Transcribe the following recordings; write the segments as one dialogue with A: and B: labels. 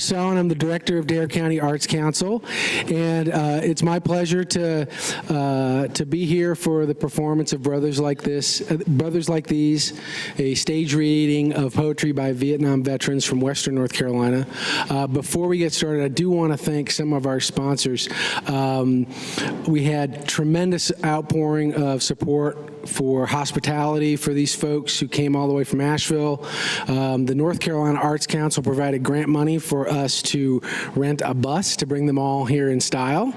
A: Chris Sellen. I'm the director of Dare County Arts Council, and it's my pleasure to be here for the performance of Brothers Like These, a stage reading of poetry by Vietnam veterans from Western North Carolina. Before we get started, I do want to thank some of our sponsors. We had tremendous outpouring of support for hospitality for these folks who came all the way from Asheville. The North Carolina Arts Council provided grant money for us to rent a bus to bring them all here in style.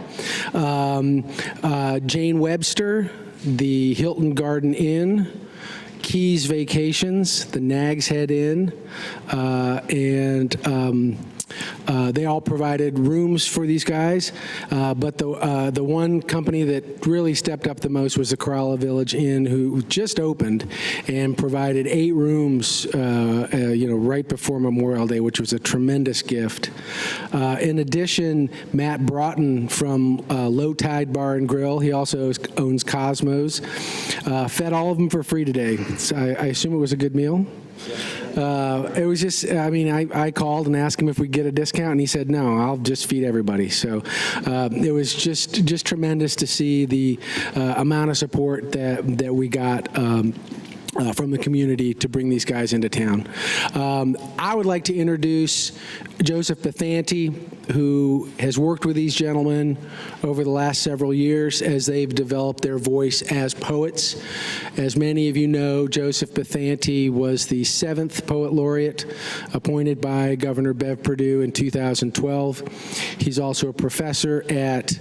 A: Jane Webster, the Hilton Garden Inn, Keys Vacations, the Nag's Head Inn, and they all provided rooms for these guys, but the one company that really stepped up the most was the Corolla Village Inn, who just opened and provided 8 rooms, right before Memorial Day, which was a tremendous gift. In addition, Matt Broughton from Low Tide Bar and Grill, he also owns Cosmos, fed all of them for free today. So I assume it was a good meal? It was just, I called and asked him if we'd get a discount, and he said, no, I'll just feed everybody. So it was just tremendous to see the amount of support that we got from the community to bring these guys into town. I would like to introduce Joseph Bathanti, who has worked with these gentlemen over the last several years as they've developed their voice as poets. As many of you know, Joseph Bathanti was the 7th Poet Laureate appointed by Governor Bev Perdue in 2012. He's also a professor at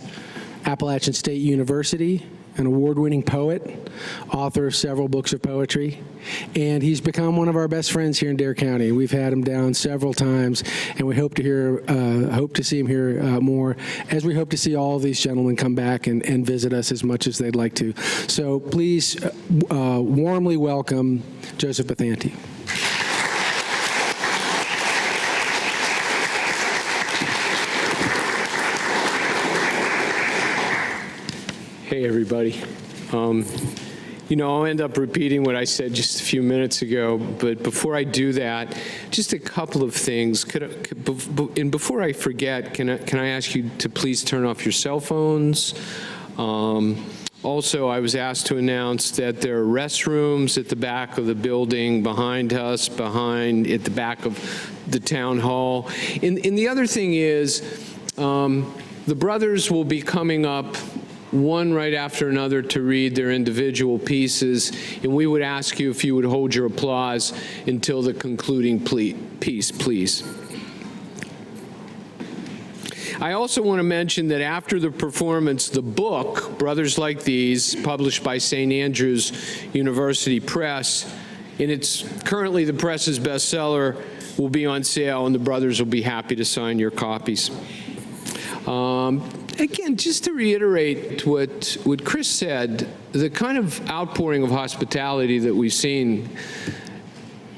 A: Appalachian State University, an award-winning poet, author of several books of poetry, and he's become one of our best friends here in Dare County. We've had him down several times, and we hope to see him here more, as we hope to see all of these gentlemen come back and visit us as much as they'd like to. So please warmly welcome Joseph Bathanti.
B: Hey, everybody. I'll end up repeating what I said just a few minutes ago, but before I do that, just a couple of things. And before I forget, can I ask you to please turn off your cell phones? Also, I was asked to announce that there are restrooms at the back of the building behind us, at the back of the town hall. And the other thing is, the brothers will be coming up one right after another to read their individual pieces, and we would ask you if you would hold your applause until the concluding piece, please. I also want to mention that after the performance, the book, Brothers Like These, published by St. Andrews University Press, and it's currently the press's bestseller, will be on sale, and the brothers will be happy to sign your copies. Again, just to reiterate what Chris said, the kind of outpouring of hospitality that we've seen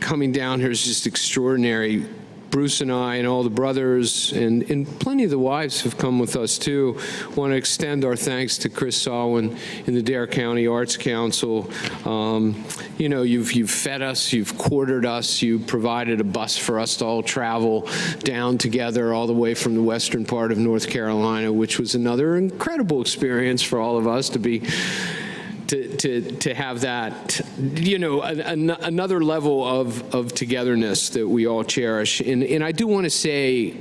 B: coming down here is just extraordinary. Bruce and I and all the brothers and plenty of the wives have come with us too. Want to extend our thanks to Chris Solwin and the Dare County Arts Council. You've fed us, you've quartered us, you provided a bus for us to all travel down together all the way from the western part of North Carolina, which was another incredible experience for all of us to be to have that, another level of togetherness that we all cherish. And I do want to say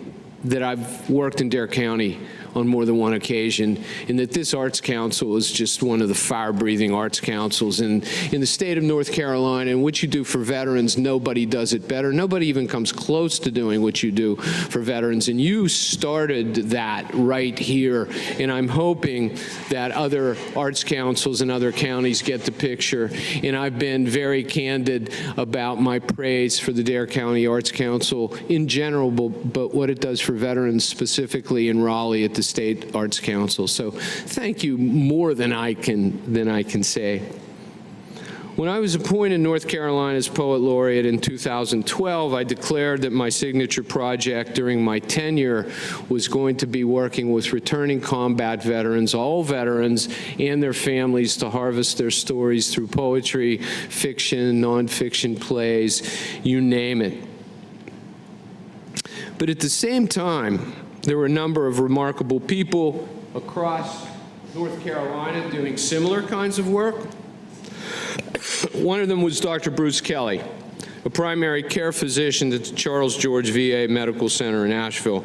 B: that I've worked in Dare County on more than one occasion, and that this Arts Council is just one of the fire-breathing arts councils in the state of North Carolina. And what you do for veterans, nobody does it better. Nobody even comes close to doing what you do for veterans. And you started that right here. And I'm hoping that other arts councils in other counties get the picture. And I've been very candid about my praise for the Dare County Arts Council in general, but what it does for veterans specifically in Raleigh at the State Arts Council. So thank you more than I can say. When I was appointed North Carolina's Poet Laureate in 2012, I declared that my signature project during my tenure was going to be working with returning combat veterans, all veterans, and their families to harvest their stories through poetry, fiction, nonfiction plays, you name it. But at the same time, there were a number of remarkable people across North Carolina doing similar kinds of work. One of them was Dr. Bruce Kelly, a primary care physician at the Charles George VA Medical Center in Asheville.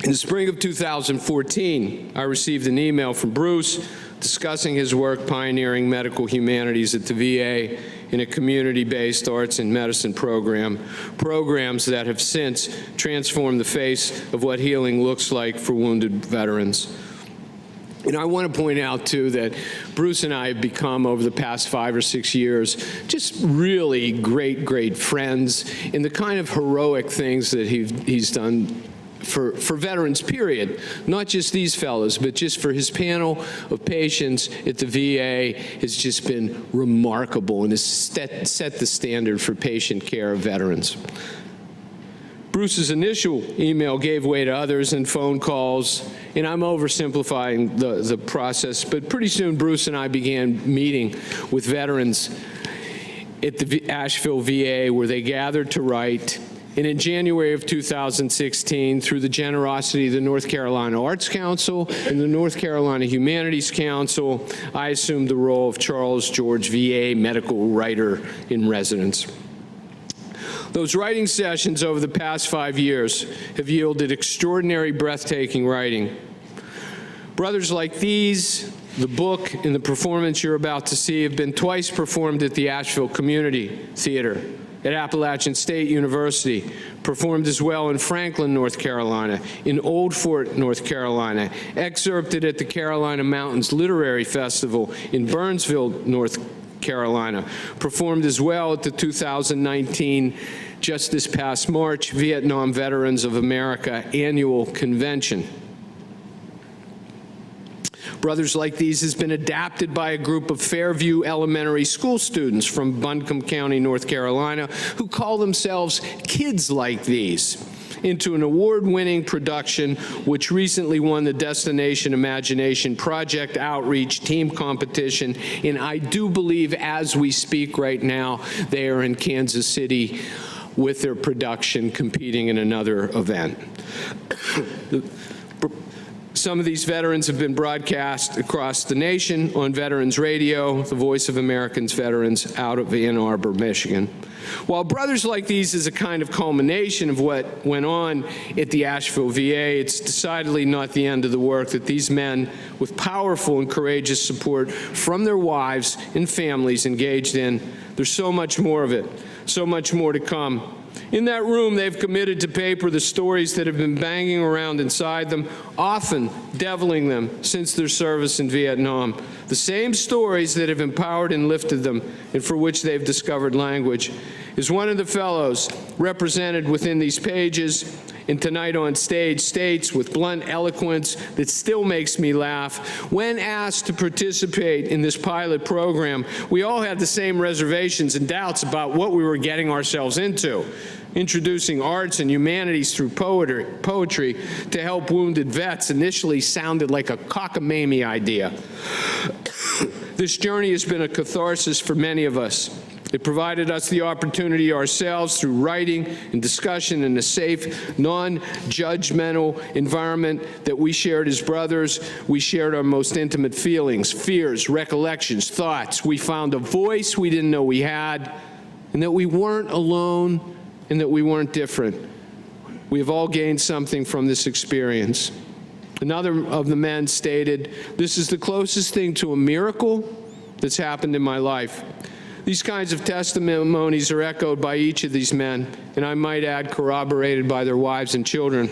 B: In the spring of 2014, I received an email from Bruce discussing his work pioneering medical humanities at the VA in a community-based arts and medicine programs that have since transformed the face of what healing looks like for wounded veterans. And I want to point out, too, that Bruce and I have become, over the past 5 or 6 years, just really great, great friends in the kind of heroic things that he's done for veterans, period. Not just these fellows, but just for his panel of patients at the VA has just been remarkable and has set the standard for patient care of veterans. Bruce's initial email gave way to others and phone calls, and I'm oversimplifying the process, but pretty soon Bruce and I began meeting with veterans at the Asheville VA where they gathered to write. And in January of 2016, through the generosity of the North Carolina Arts Council and the North Carolina Humanities Council, I assumed the role of Charles George VA Medical Writer in Residence. Those writing sessions over the past 5 years have yielded extraordinary, breathtaking writing. Brothers Like These, the book, and the performance you're about to see have been twice performed at the Asheville Community Theater, at Appalachian State University, performed as well in Franklin, North Carolina, in Old Fort, North Carolina, excerpted at the Carolina Mountains Literary Festival in Burnsville, North Carolina, performed as well at the 2019, just this past March, Vietnam Veterans of America Annual Convention. Brothers Like These has been adapted by a group of Fairview Elementary School students from Buncombe County, North Carolina, who call themselves Kids Like These, into an award-winning production which recently won the Destination Imagination Project Outreach Team Competition, and I do believe as we speak right now, they are in Kansas City with their production competing in another event. Some of these veterans have been broadcast across the nation on Veterans Radio, the Voice of America's Veterans out of Ann Arbor, Michigan. While Brothers Like These is a kind of culmination of what went on at the Asheville VA, it's decidedly not the end of the work that these men, with powerful and courageous support from their wives and families engaged in. There's so much more of it, so much more to come. In that room, they've committed to paper the stories that have been banging around inside them, often deviling them since their service in Vietnam. The same stories that have empowered and lifted them, and for which they've discovered language. As one of the fellows represented within these pages and tonight on stage states with blunt eloquence that still makes me laugh, when asked to participate in this pilot program, we all had the same reservations and doubts about what we were getting ourselves into. Introducing arts and humanities through poetry to help wounded vets initially sounded like a cockamamie idea. This journey has been a catharsis for many of us. It provided us the opportunity ourselves through writing and discussion in a safe, non-judgmental environment that we shared as brothers. We shared our most intimate feelings, fears, recollections, thoughts. We found a voice we didn't know we had, and that we weren't alone, and that we weren't different. We have all gained something from this experience. Another of the men stated, "This is the closest thing to a miracle that's happened in my life." These kinds of testimonies are echoed by each of these men, and I might add, corroborated by their wives and children.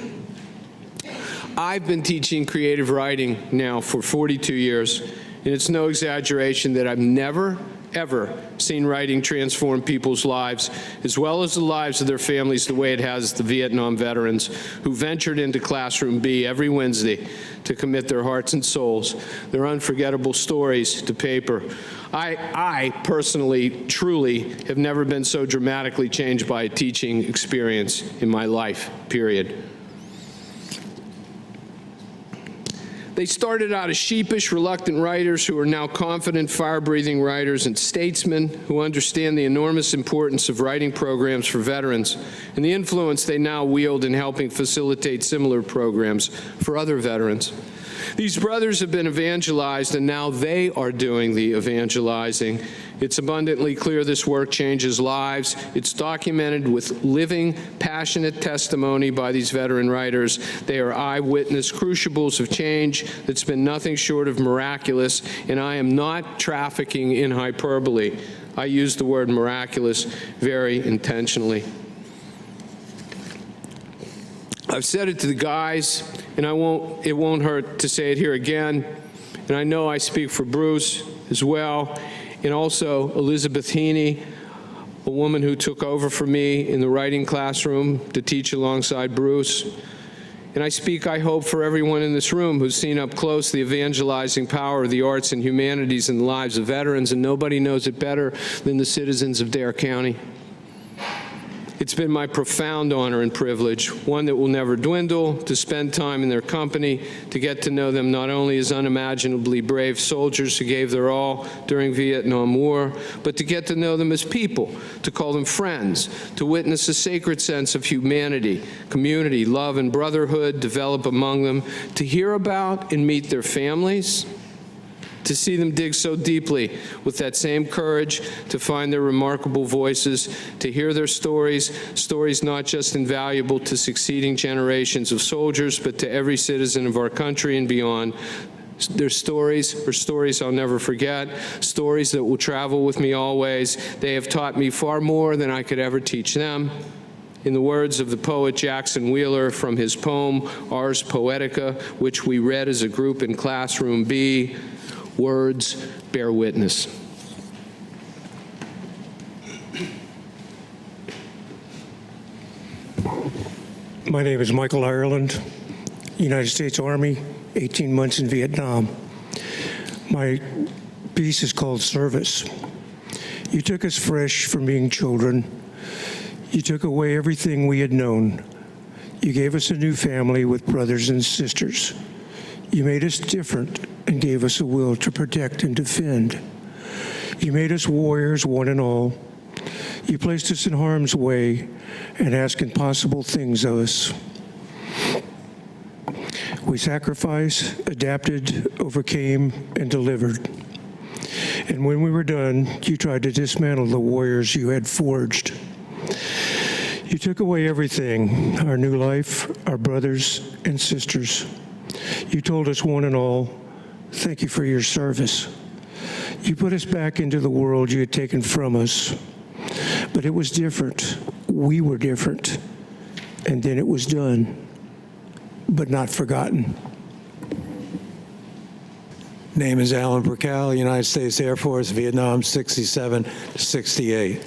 B: I've been teaching creative writing now for 42 years, and it's no exaggeration that I've never, ever seen writing transform people's lives, as well as the lives of their families, the way it has the Vietnam veterans who ventured into Classroom B every Wednesday to commit their hearts and souls, their unforgettable stories to paper. I personally, truly, have never been so dramatically changed by a teaching experience in my life, period. They started out as sheepish, reluctant writers who are now confident, fire-breathing writers and statesmen who understand the enormous importance of writing programs for veterans and the influence they now wield in helping facilitate similar programs for other veterans. These brothers have been evangelized, and now they are doing the evangelizing. It's abundantly clear this work changes lives. It's documented with living, passionate testimony by these veteran writers. They are eyewitness crucibles of change that's been nothing short of miraculous, and I am not trafficking in hyperbole. I use the word miraculous very intentionally. I've said it to the guys, and it won't hurt to say it here again, and I know I speak for Bruce as well, and also Elizabeth Heaney, a woman who took over for me in the writing classroom to teach alongside Bruce. And I speak, I hope, for everyone in this room who's seen up close the evangelizing power of the arts and humanities in the lives of veterans, and nobody knows it better than the citizens of Dare County. It's been my profound honor and privilege, one that will never dwindle, to spend time in their company, to get to know them not only as unimaginably brave soldiers who gave their all during Vietnam War, but to get to know them as people, to call them friends, to witness a sacred sense of humanity, community, love, and brotherhood develop among them, to hear about and meet their families, to see them dig so deeply with that same courage to find their remarkable voices, to hear their stories, stories not just invaluable to succeeding generations of soldiers, but to every citizen of our country and beyond. Their stories are stories I'll never forget, stories that will travel with me always. They have taught me far more than I could ever teach them. In the words of the poet Jackson Wheeler from his poem, Ars Poetica, which we read as a group in Classroom B, words bear witness.
C: My name is Michael Ireland, United States Army, 18 months in Vietnam. My piece is called Service. You took us fresh from being children. You took away everything we had known. You gave us a new family with brothers and sisters. You made us different and gave us a will to protect and defend. You made us warriors, one and all. You placed us in harm's way and asked impossible things of us. We sacrificed, adapted, overcame, and delivered. And when we were done, you tried to dismantle the warriors you had forged. You took away everything, our new life, our brothers and sisters. You told us one and all, thank you for your service. You put us back into the world you had taken from us. But it was different. We were different. And then it was done, but not forgotten.
D: Name is Alan Burkell, United States Air Force, Vietnam, 67 to 68.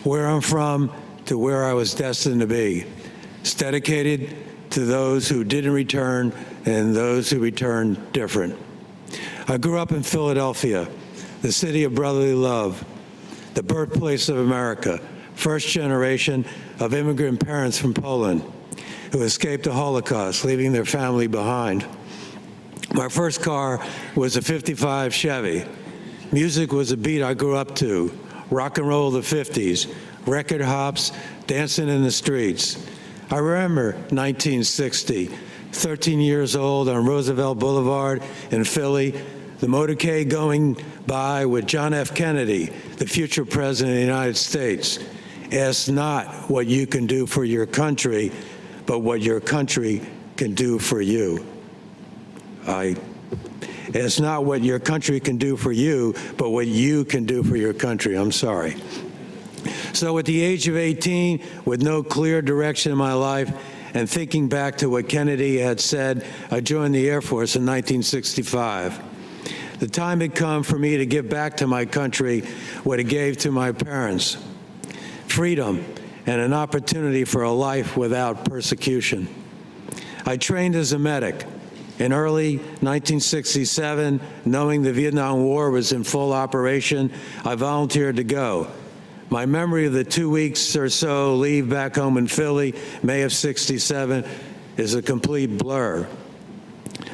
D: Where I'm from to where I was destined to be. It's dedicated to those who didn't return and those who returned different. I grew up in Philadelphia, the city of brotherly love, the birthplace of America, first generation of immigrant parents from Poland who escaped the Holocaust, leaving their family behind. My first car was a '55 Chevy. Music was a beat I grew up to, rock and roll of the '50s, record hops, dancing in the streets. I remember 1960, 13 years old on Roosevelt Boulevard in Philly, the motorcade going by with John F. Kennedy, the future president of the United States. Ask not what you can do for your country, but what your country can do for you. It's not what your country can do for you, but what you can do for your country. I'm sorry. So at the age of 18, with no clear direction in my life, and thinking back to what Kennedy had said, I joined the Air Force in 1965. The time had come for me to give back to my country what it gave to my parents: freedom and an opportunity for a life without persecution. I trained as a medic. In early 1967, knowing the Vietnam War was in full operation, I volunteered to go. My memory of the 2 weeks or so leave back home in Philly, May of '67, is a complete blur.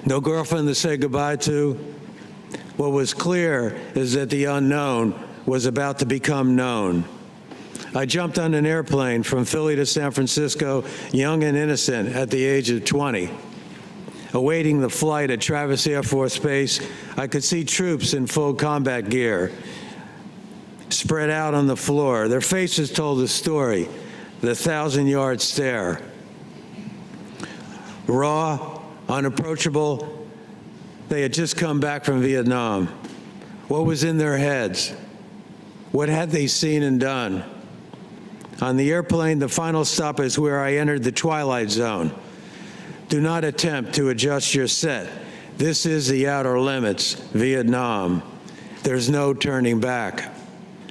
D: No girlfriend to say goodbye to. What was clear is that the unknown was about to become known. I jumped on an airplane from Philly to San Francisco, young and innocent at the age of 20. Awaiting the flight at Travis Air Force Base, I could see troops in full combat gear spread out on the floor. Their faces told a story, the 1,000-yard stare. Raw, unapproachable, they had just come back from Vietnam. What was in their heads? What had they seen and done? On the airplane, the final stop is where I entered the twilight zone. Do not attempt to adjust your set. This is the outer limits, Vietnam. There's no turning back.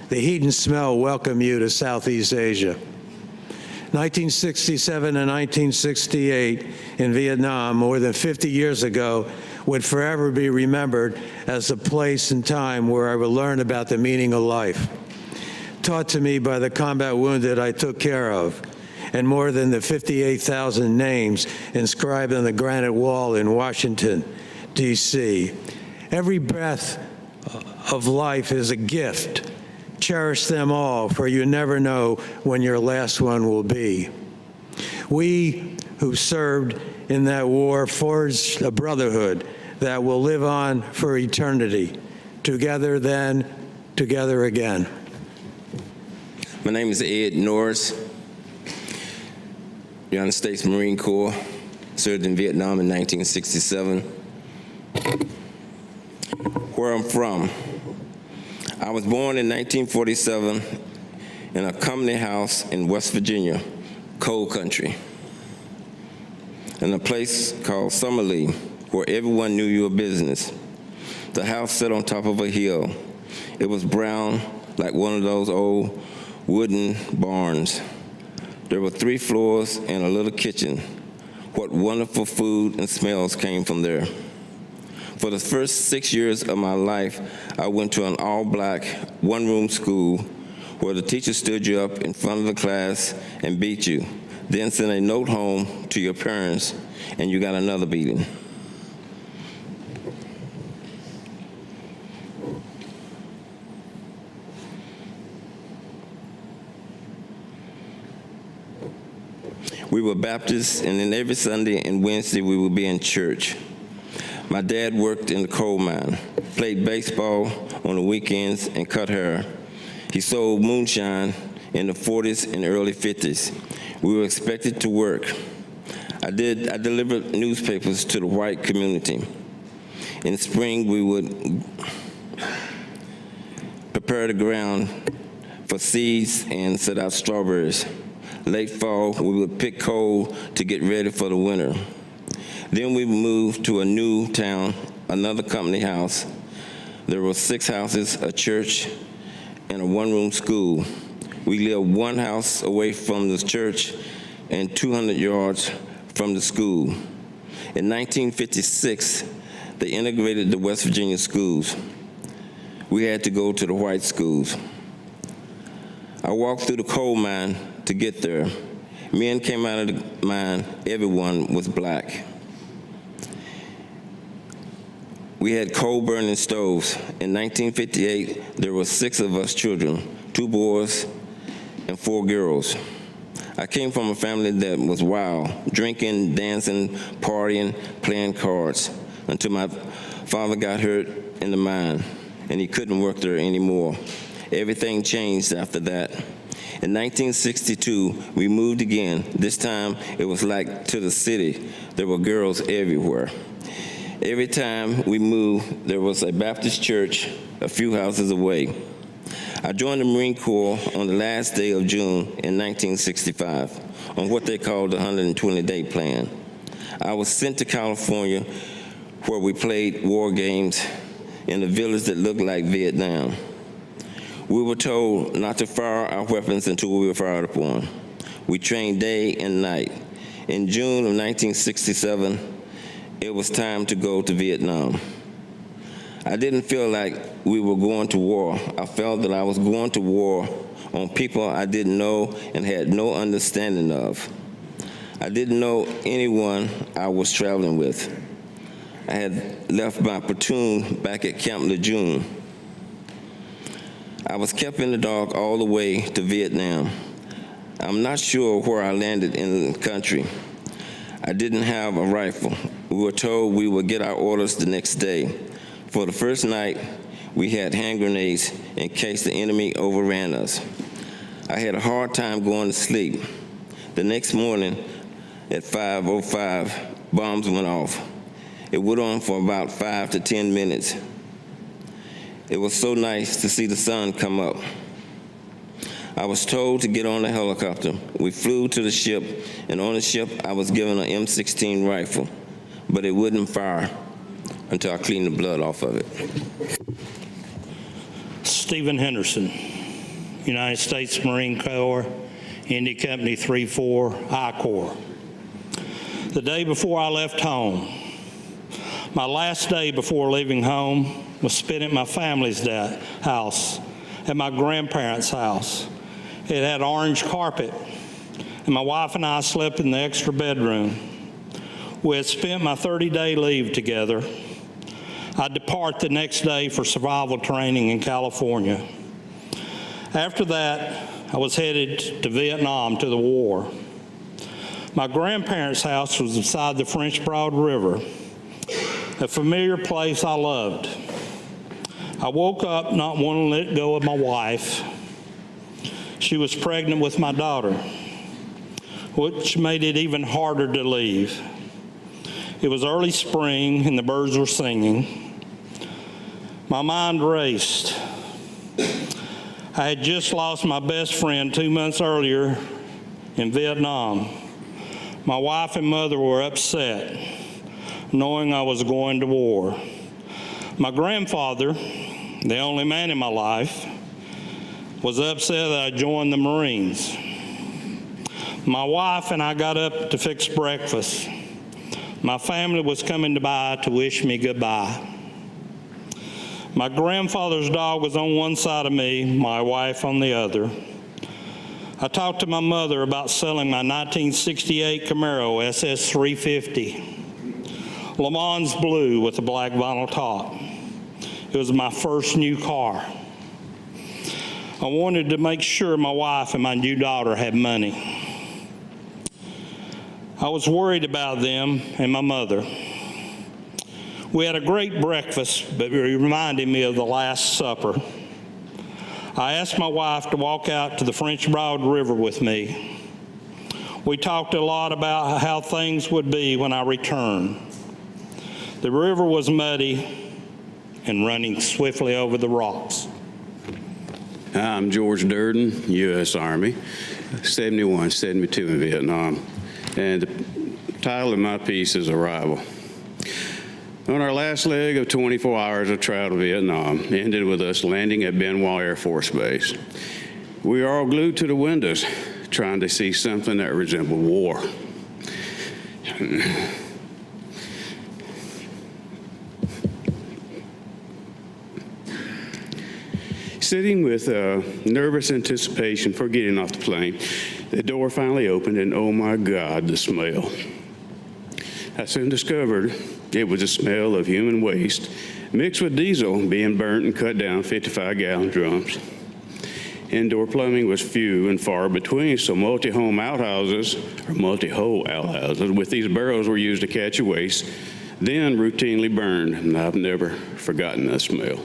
D: The heat and smell welcome you to Southeast Asia. 1967 and 1968 in Vietnam, more than 50 years ago, would forever be remembered as the place and time where I would learn about the meaning of life. Taught to me by the combat wounded I took care of, and more than the 58,000 names inscribed on the granite wall in Washington, D.C. Every breath of life is a gift. Cherish them all, for you never know when your last one will be. We who served in that war forged a brotherhood that will live on for eternity. Together then, together again.
E: My name is Ed Norris, United States Marine Corps, served in Vietnam in 1967. Where I'm from, I was born in 1947 in a company house in West Virginia, coal country, in a place called Summerlee, where everyone knew your business. The house sat on top of a hill. It was brown, like one of those old wooden barns. There were 3 floors and a little kitchen. What wonderful food and smells came from there. For the first 6 years of my life, I went to an all-black, one-room school where the teacher stood you up in front of the class and beat you, then sent a note home to your parents, and you got another beating. We were Baptists, and then every Sunday and Wednesday we would be in church. My dad worked in the coal mine, played baseball on the weekends, and cut hair. He sold moonshine in the 40s and early 50s. We were expected to work. I delivered newspapers to the white community. In spring, we would prepare the ground for seeds and set out strawberries. Late fall, we would pick coal to get ready for the winter. Then we moved to a new town, another company house. There were 6 houses, a church, and a one-room school. We lived 1 house away from the church and 200 yards from the school. In 1956, they integrated the West Virginia schools. We had to go to the white schools. I walked through the coal mine to get there. Men came out of the mine, everyone was black. We had coal-burning stoves. In 1958, there were 6 of us children, 2 boys and 4 girls. I came from a family that was wild, drinking, dancing, partying, playing cards, until my father got hurt in the mine, and he couldn't work there anymore. Everything changed after that. In 1962, we moved again. This time, it was like to the city. There were girls everywhere. Every time we moved, there was a Baptist church a few houses away. I joined the Marine Corps on the last day of June in 1965 on what they called the 120-day plan. I was sent to California, where we played war games in a village that looked like Vietnam. We were told not to fire our weapons until we were fired upon. We trained day and night. In June of 1967, it was time to go to Vietnam. I didn't feel like we were going to war. I felt that I was going to war on people I didn't know and had no understanding of. I didn't know anyone I was traveling with. I had left my platoon back at Camp Lejeune. I was kept in the dark all the way to Vietnam. I'm not sure where I landed in the country. I didn't have a rifle. We were told we would get our orders the next day. For the first night, we had hand grenades in case the enemy overran us. I had a hard time going to sleep. The next morning at 5:05, bombs went off. It went on for about 5 to 10 minutes. It was so nice to see the sun come up. I was told to get on the helicopter. We flew to the ship, and on the ship, I was given an M16 rifle, but it wouldn't fire until I cleaned the blood off of it.
F: Stephen Henderson, United States Marine Corps, Indy Company 3-4, I Corps. The day before I left home, my last day before leaving home was spent at my family's house, at my grandparents' house. It had orange carpet, and my wife and I slept in the extra bedroom. We had spent my 30-day leave together. I'd depart the next day for survival training in California. After that, I was headed to Vietnam, to the war. My grandparents' house was beside the French Broad River, a familiar place I loved. I woke up not wanting to let go of my wife. She was pregnant with my daughter, which made it even harder to leave. It was early spring and the birds were singing. My mind raced. I had just lost my best friend 2 months earlier in Vietnam. My wife and mother were upset, knowing I was going to war. My grandfather, the only man in my life, was upset that I joined the Marines. My wife and I got up to fix breakfast. My family was coming by to wish me goodbye. My grandfather's dog was on one side of me, my wife on the other. I talked to my mother about selling my 1968 Camaro SS 350, Le Mans blue with a black vinyl top. It was my first new car. I wanted to make sure my wife and my new daughter had money. I was worried about them and my mother. We had a great breakfast, but it reminded me of the Last Supper. I asked my wife to walk out to the French Broad River with me. We talked a lot about how things would be when I returned. The river was muddy and running swiftly over the rocks.
G: I'm George Durden, U.S. Army, 71, 72 in Vietnam. And the title of my piece is Arrival. On our last leg of 24 hours of travel to Vietnam ended with us landing at Bien Hoa Air Force Base. We were all glued to the windows, trying to see something that resembled war. Sitting with nervous anticipation for getting off the plane, the door finally opened, and oh my God, the smell. I soon discovered it was the smell of human waste mixed with diesel being burnt and cut down 55-gallon drums. Indoor plumbing was few and far between, so multi-home outhouses, or multi-hole outhouses, with these barrels were used to catch a waste, then routinely burned, and I've never forgotten that smell.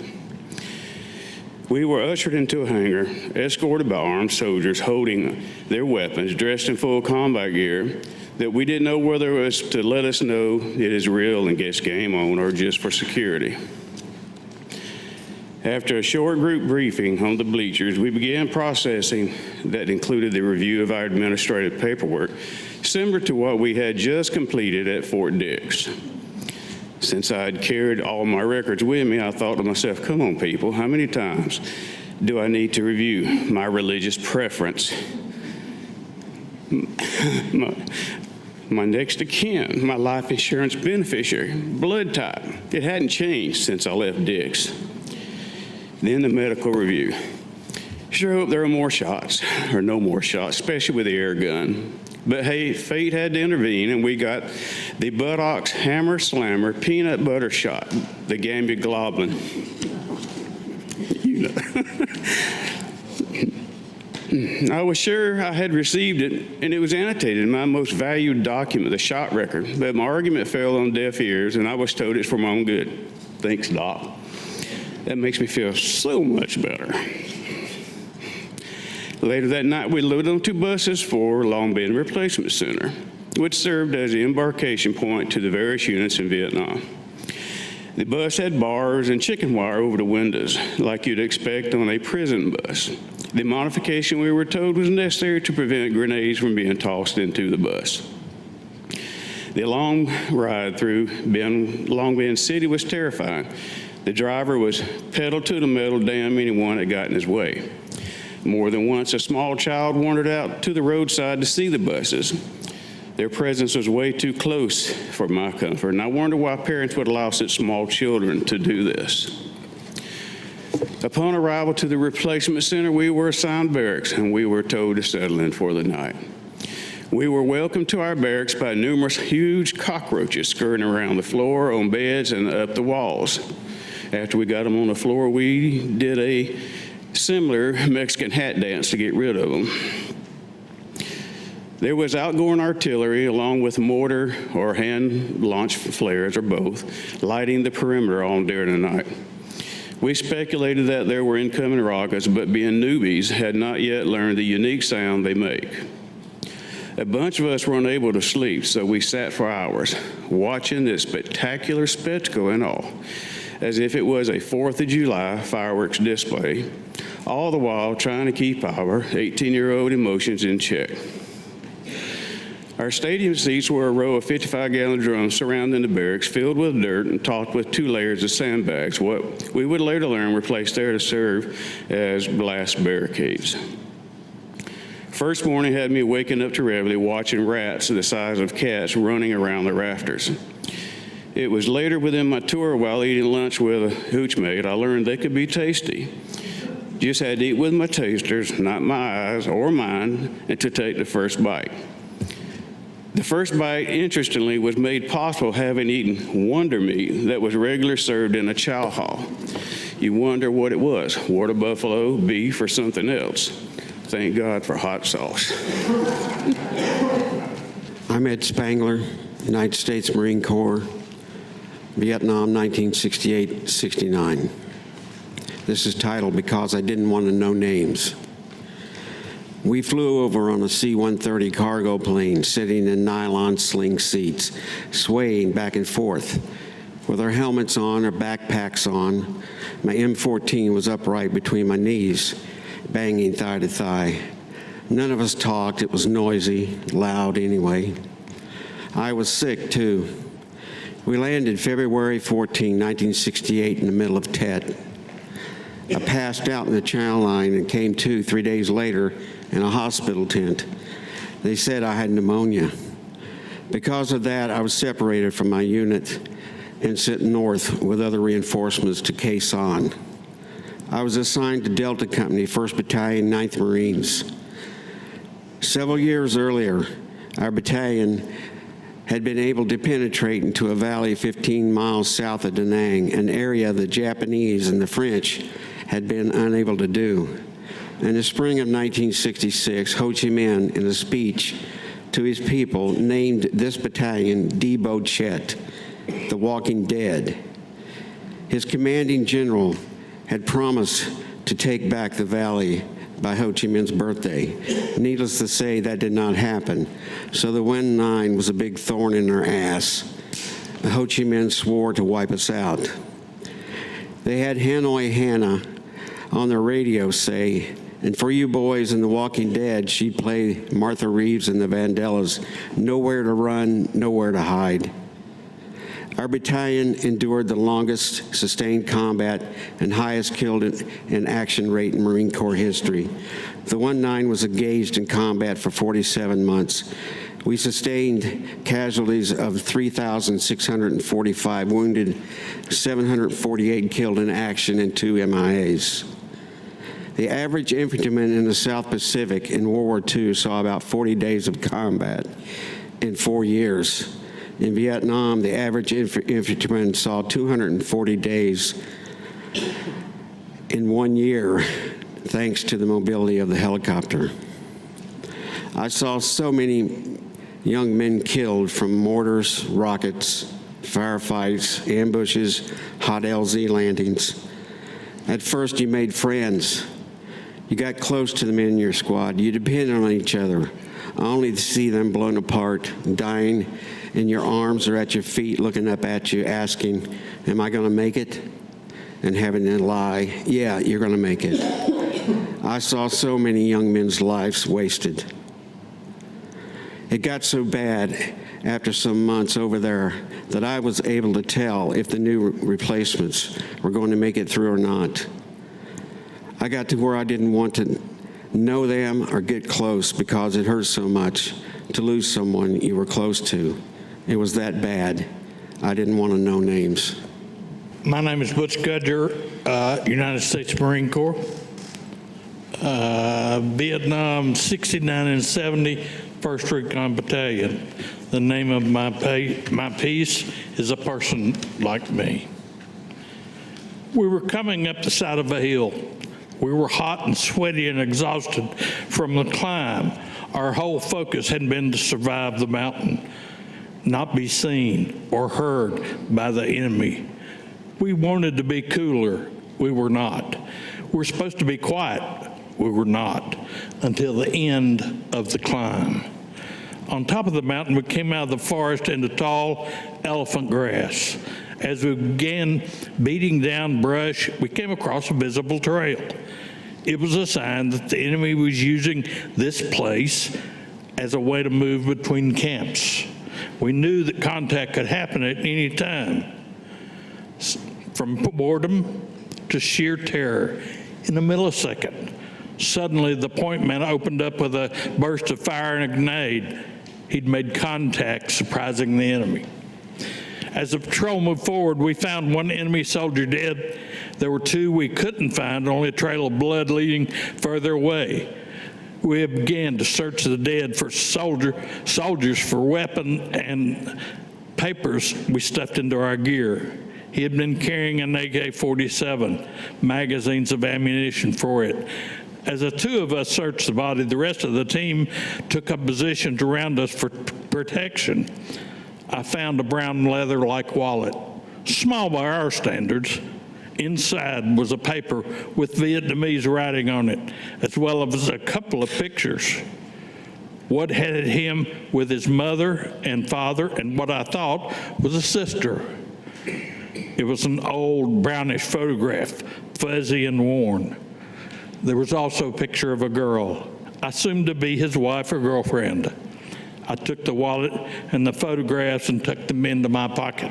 G: We were ushered into a hangar, escorted by armed soldiers holding their weapons, dressed in full combat gear, that we didn't know whether it was to let us know it is real and gets game on or just for security. After a short group briefing on the bleachers, we began processing that included the review of our administrative paperwork, similar to what we had just completed at Fort Dix. Since I had carried all my records with me, I thought to myself, come on, people, how many times do I need to review my religious preference? My next of kin, my life insurance beneficiary, blood type. It hadn't changed since I left Dix. Then the medical review. Sure hope there are more shots, or no more shots, especially with the air gun. But hey, fate had to intervene, and we got the buttocks hammer slammer peanut butter shot, the Gambia globulin. You know. I was sure I had received it, and it was annotated in my most valued document, the shot record. But my argument fell on deaf ears, and I was told it's for my own good. Thanks, Doc. That makes me feel so much better. Later that night, we loaded on 2 buses for Long Binh Replacement Center, which served as the embarkation point to the various units in Vietnam. The bus had bars and chicken wire over the windows, like you'd expect on a prison bus. The modification, we were told, was necessary to prevent grenades from being tossed into the bus. The long ride through Long Binh City was terrifying. The driver was pedal to the metal, damn anyone that got in his way. More than once, a small child wandered out to the roadside to see the buses. Their presence was way too close for my comfort, and I wonder why parents would allow such small children to do this. Upon arrival to the replacement center, we were assigned barracks, and we were told to settle in for the night. We were welcomed to our barracks by numerous huge cockroaches skirting around the floor, on beds, and up the walls. After we got them on the floor, we did a similar Mexican hat dance to get rid of them. There was outgoing artillery along with mortar or hand-launched flares or both, lighting the perimeter all during the night. We speculated that there were incoming rockets, but being newbies, had not yet learned the unique sound they make. A bunch of us were unable to sleep, so we sat for hours, watching this spectacular spectacle and all, as if it was a 4th of July fireworks display, all the while trying to keep our 18-year-old emotions in check. Our stadium seats were a row of 55-gallon drums surrounding the barracks, filled with dirt and topped with 2 layers of sandbags. What we would later learn were placed there to serve as blast barricades. First morning had me waking up to reveille, watching rats the size of cats running around the rafters. It was later within my tour while eating lunch with a hooch mate, I learned they could be tasty. Just had to eat with my tasters, not my eyes or mine, and to take the first bite. The first bite, interestingly, was made possible having eaten Wonder Meat that was regularly served in a chow hall. You wonder what it was, water buffalo, beef, or something else. Thank God for hot sauce.
H: I'm Ed Spangler, United States Marine Corps, Vietnam, 1968-69. This is titled Because I Didn't Want to Know Names. We flew over on a C-130 cargo plane, sitting in nylon sling seats, swaying back and forth. With our helmets on, our backpacks on, my M14 was upright between my knees, banging thigh to thigh. None of us talked. It was noisy, loud anyway. I was sick, too. We landed February 14, 1968, in the middle of Tet. I passed out in the channel line and came to 3 days later in a hospital tent. They said I had pneumonia. Because of that, I was separated from my unit and sent north with other reinforcements to Khe Sanh. I was assigned to Delta Company, 1st Battalion, 9th Marines. Several years earlier, our battalion had been able to penetrate into a valley 15 miles south of Da Nang, an area the Japanese and the French had been unable to do. In the spring of 1966, Ho Chi Minh, in a speech to his people, named this battalion Debo Chet, the Walking Dead. His commanding general had promised to take back the valley by Ho Chi Minh's birthday. Needless to say, that did not happen. So the Win 9 was a big thorn in our ass. Ho Chi Minh swore to wipe us out. They had Hanoi Hannah on the radio say, and for you boys in The Walking Dead, she'd play Martha Reeves and the Vandellas, nowhere to run, nowhere to hide. Our battalion endured the longest sustained combat and highest killed in action rate in Marine Corps history. The 1-9 was engaged in combat for 47 months. We sustained casualties of 3,645 wounded, 748 killed in action, and 2 MIAs. The average infantryman in the South Pacific in World War II saw about 40 days of combat in 4 years. In Vietnam, the average infantryman saw 240 days in 1 year, thanks to the mobility of the helicopter. I saw so many young men killed from mortars, rockets, firefights, ambushes, hot LZ landings. At first, you made friends. You got close to the men in your squad. You depended on each other, only to see them blown apart, dying in your arms or at your feet, looking up at you, asking, am I going to make it? And having to lie, yeah, you're going to make it. I saw so many young men's lives wasted. It got so bad after some months over there that I was able to tell if the new replacements were going to make it through or not. I got to where I didn't want to know them or get close because it hurt so much to lose someone you were close to. It was that bad. I didn't want to know names.
F: My name is Butch Gudger, United States Marine Corps. Vietnam 69 and 70, 1st Recon Battalion. The name of my piece is A Person Like Me. We were coming up the side of a hill. We were hot and sweaty and exhausted from the climb. Our whole focus had been to survive the mountain, not be seen or heard by the enemy. We wanted to be cooler. We were not. We're supposed to be quiet. We were not, until the end of the climb. On top of the mountain, we came out of the forest into tall elephant grass. As we began beating down brush, we came across a visible trail. It was a sign that the enemy was using this place as a way to move between camps. We knew that contact could happen at any time. From boredom to sheer terror, in a millisecond, suddenly the point man opened up with a burst of fire and a grenade. He'd made contact, surprising the enemy. As the patrol moved forward, we found one enemy soldier dead. There were two we couldn't find, only a trail of blood leading further away. We began to search the dead for soldiers for weapons and papers we stuffed into our gear. He had been carrying an AK-47, magazines of ammunition for it. As the two of us searched the body, the rest of the team took up positions around us for protection. I found a brown leather-like wallet, small by our standards. Inside was a paper with Vietnamese writing on it, as well as a couple of pictures. What had him with his mother and father, and what I thought was a sister. It was an old brownish photograph, fuzzy and worn. There was also a picture of a girl, assumed to be his wife or girlfriend. I took the wallet and the photographs and tucked them into my pocket.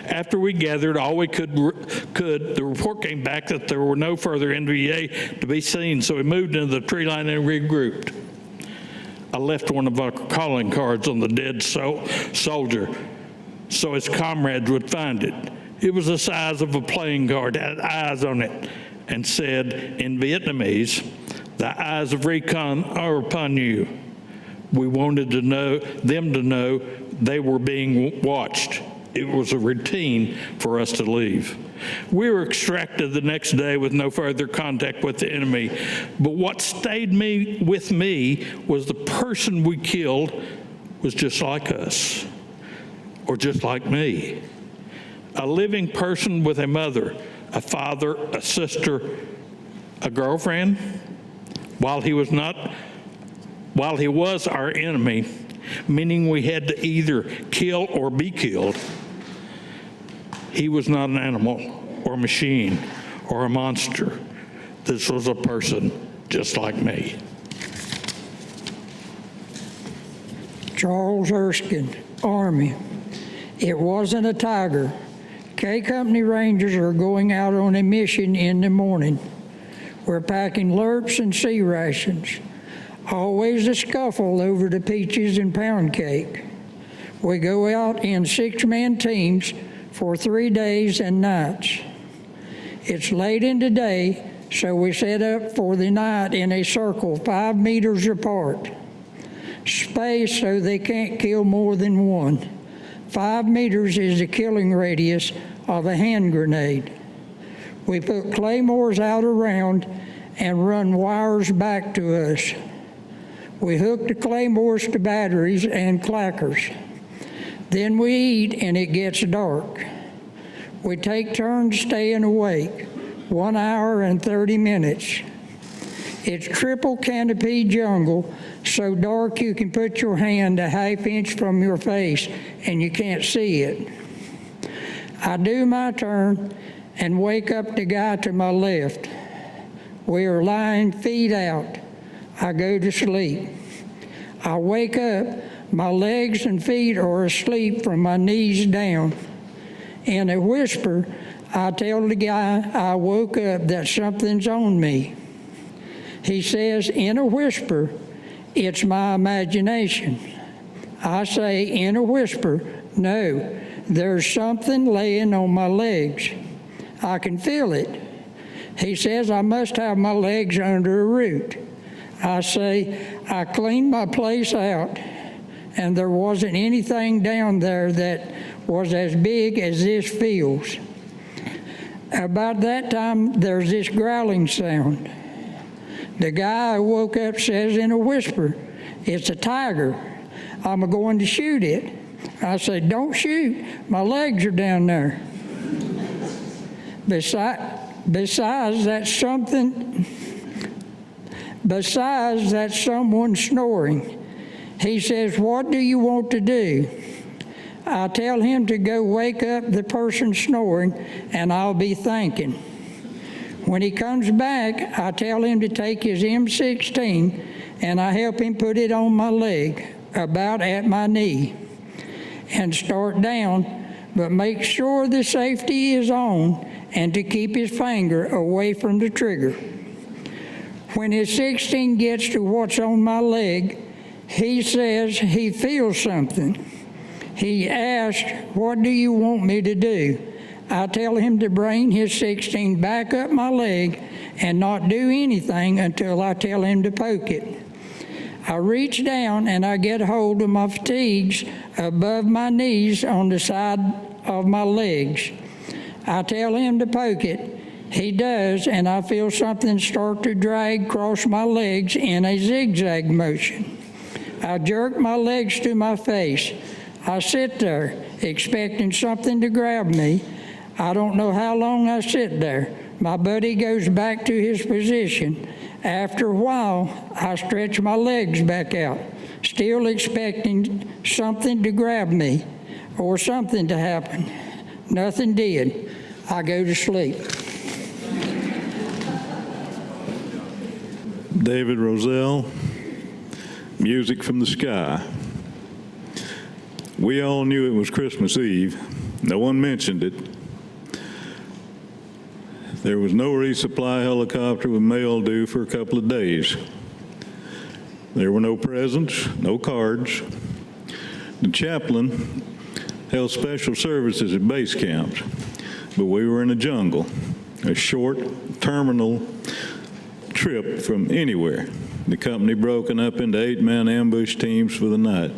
F: After we gathered all we could, the report came back that there were no further NVA to be seen, so we moved into the tree line and regrouped. I left one of our calling cards on the dead soldier so his comrades would find it. It was the size of a playing card, had eyes on it, and said in Vietnamese, "The eyes of recon are upon you." We wanted them to know they were being watched. It was a routine for us to leave. We were extracted the next day with no further contact with the enemy. But what stayed with me was the person we killed was just like us, or just like me. A living person with a mother, a father, a sister, a girlfriend. While he was our enemy, meaning we had to either kill or be killed, he was not an animal or machine or a monster. This was a person just like me.
I: Charles Erskine, Army. It wasn't a tiger. K Company Rangers are going out on a mission in the morning. We're packing lerps and sea rations. Always a scuffle over the peaches and pound cake. We go out in 6-man teams for 3 days and nights. It's late in the day So we set up for the night in a circle 5 meters apart, spaced so they can't kill more than one. 5 meters is the killing radius of a hand grenade. We put claymores out around and run wires back to us. We hook the claymores to batteries and clackers. Then we eat and it gets dark. We take turns staying awake, 1 hour and 30 minutes. It's triple canopy jungle, so dark you can put your hand a ½ inch from your face and you can't see it. I do my turn and wake up the guy to my left. We are lying feet out. I go to sleep. I wake up, my legs and feet are asleep from my knees down. In a whisper, I tell the guy I woke up that something's on me. He says in a whisper, "It's my imagination." I say in a whisper, "No, there's something laying on my legs. I can feel it." He says I must have my legs under a root. I say I cleaned my place out and there wasn't anything down there that was as big as this feels. About that time, there's this growling sound. The guy who woke up says in a whisper, "It's a tiger. I'm going to shoot it." I say, "Don't shoot. My legs are down there." Besides that someone snoring. He says, "What do you want to do?" I tell him to go wake up the person snoring and I'll be thinking. When he comes back, I tell him to take his M16 and I help him put it on my leg, about at my knee, and start down, but make sure the safety is on and to keep his finger away from the trigger. When his 16 gets to what's on my leg, he says he feels something. He asks, "What do you want me to do?" I tell him to bring his 16 back up my leg and not do anything until I tell him to poke it. I reach down and I get hold of my fatigues above my knees on the side of my legs. I tell him to poke it. He does, and I feel something start to drag across my legs in a zigzag motion. I jerk my legs to my face. I sit there, expecting something to grab me. I don't know how long I sit there. My buddy goes back to his position. After a while, I stretch my legs back out, still expecting something to grab me or something to happen. Nothing did. I go to sleep.
J: David Roselle, Music from the Sky. We all knew it was Christmas Eve. No one mentioned it. There was no resupply helicopter with mail due for a couple of days. There were no presents, no cards. The chaplain held special services at base camps, but we were in the jungle, a short terminal trip from anywhere. The company broken up into 8-man ambush teams for the night.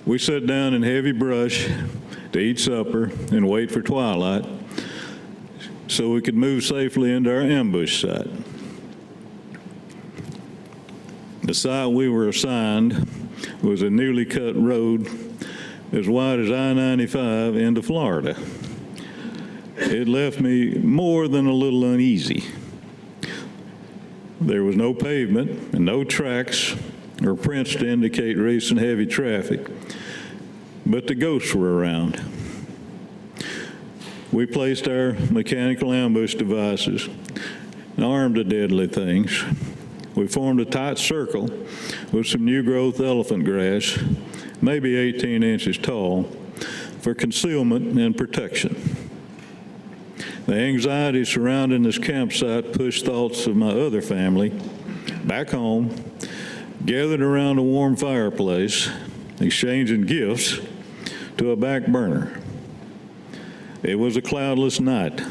J: We sat down in heavy brush to eat supper and wait for twilight so we could move safely into our ambush site. The site we were assigned was a newly cut road as wide as I-95 into Florida. It left me more than a little uneasy. There was no pavement and no tracks or prints to indicate recent heavy traffic, but the ghosts were around. We placed our mechanical ambush devices, armed to deadly things. We formed a tight circle with some new growth elephant grass, maybe 18 inches tall, for concealment and protection. The anxiety surrounding this campsite pushed thoughts of my other family back home, gathered around a warm fireplace, exchanging gifts, to a back burner. It was a cloudless night.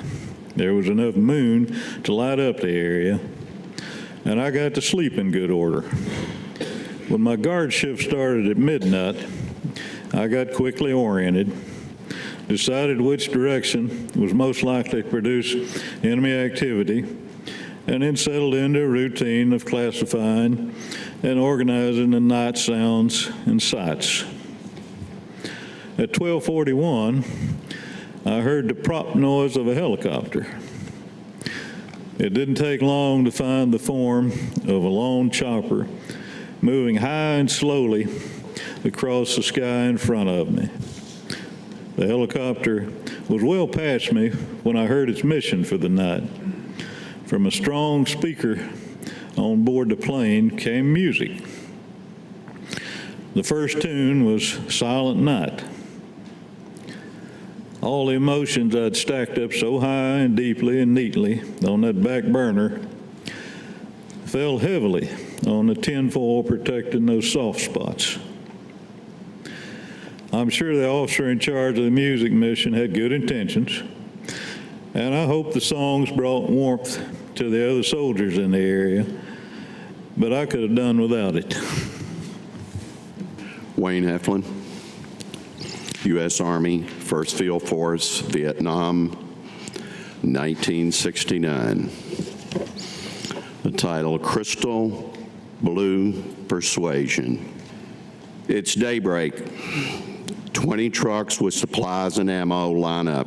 J: There was enough moon to light up the area, and I got to sleep in good order. When my guard shift started at midnight, I got quickly oriented, decided which direction was most likely to produce enemy activity, and then settled into a routine of classifying and organizing the night sounds and sights. At 12:41, I heard the prop noise of a helicopter. It didn't take long to find the form of a lone chopper moving high and slowly across the sky in front of me. The helicopter was well past me when I heard its mission for the night. From a strong speaker on board the plane came music. The first tune was Silent Night. All the emotions I'd stacked up so high and deeply and neatly on that back burner fell heavily on the tinfoil protecting those soft spots. I'm sure the officer in charge of the music mission had good intentions, and I hope the songs brought warmth to the other soldiers in the area, but I could have done without it.
K: Wayne Heflin, U.S. Army, 1st Field Force, Vietnam, 1969. The title, Crystal Blue Persuasion. It's daybreak. 20 trucks with supplies and ammo line up,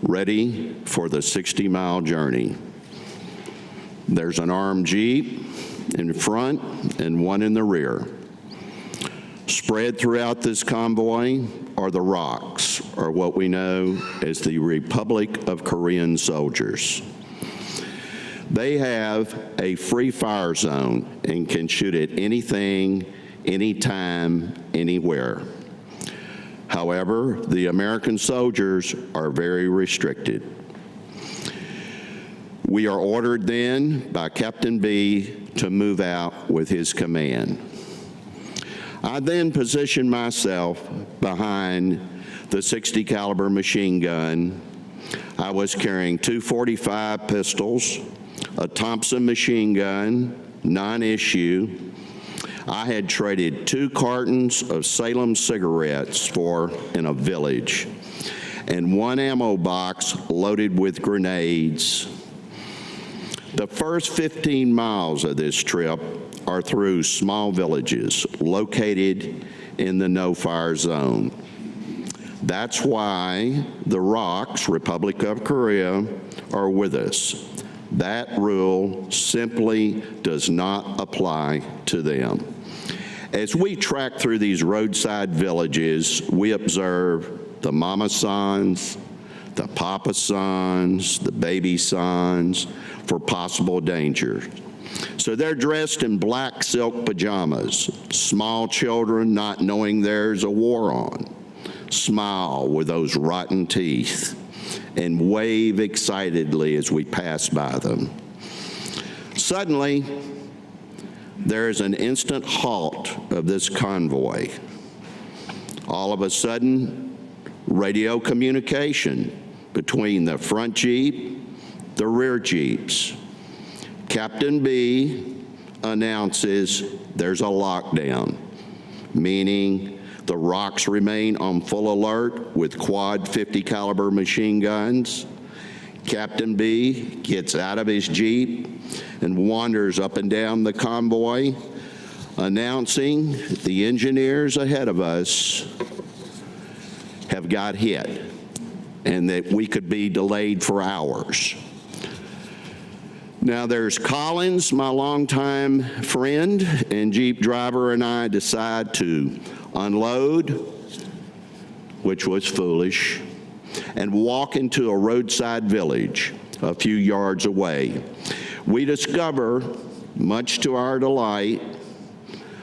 K: ready for the 60-mile journey. There's an armed Jeep in front and one in the rear. Spread throughout this convoy are the rocks, or what we know as the Republic of Korean soldiers. They have a free fire zone and can shoot at anything, anytime, anywhere. However, the American soldiers are very restricted. We are ordered then by Captain B to move out with his command. I then positioned myself behind the 60 caliber machine gun. I was carrying 2 .45 pistols, a Thompson machine gun, non-issue. I had traded 2 cartons of Salem cigarettes in a village, and 1 ammo box loaded with grenades. The first 15 miles of this trip are through small villages located in the no-fire zone. That's why the rocks, Republic of Korea, are with us. That rule simply does not apply to them. As we track through these roadside villages, we observe the mama sons, the papa sons, the baby sons for possible danger. So they're dressed in black silk pajamas, small children not knowing there's a war on, smile with those rotten teeth, and wave excitedly as we pass by them. Suddenly, there is an instant halt of this convoy. All of a sudden, radio communication between the front Jeep, the rear Jeeps. Captain B announces there's a lockdown, meaning the rocks remain on full alert with quad 50 caliber machine guns. Captain B gets out of his Jeep and wanders up and down the convoy, announcing the engineers ahead of us have got hit and that we could be delayed for hours. Now there's Collins, my longtime friend and Jeep driver, and I decide to unload, which was foolish, and walk into a roadside village a few yards away. We discover, much to our delight,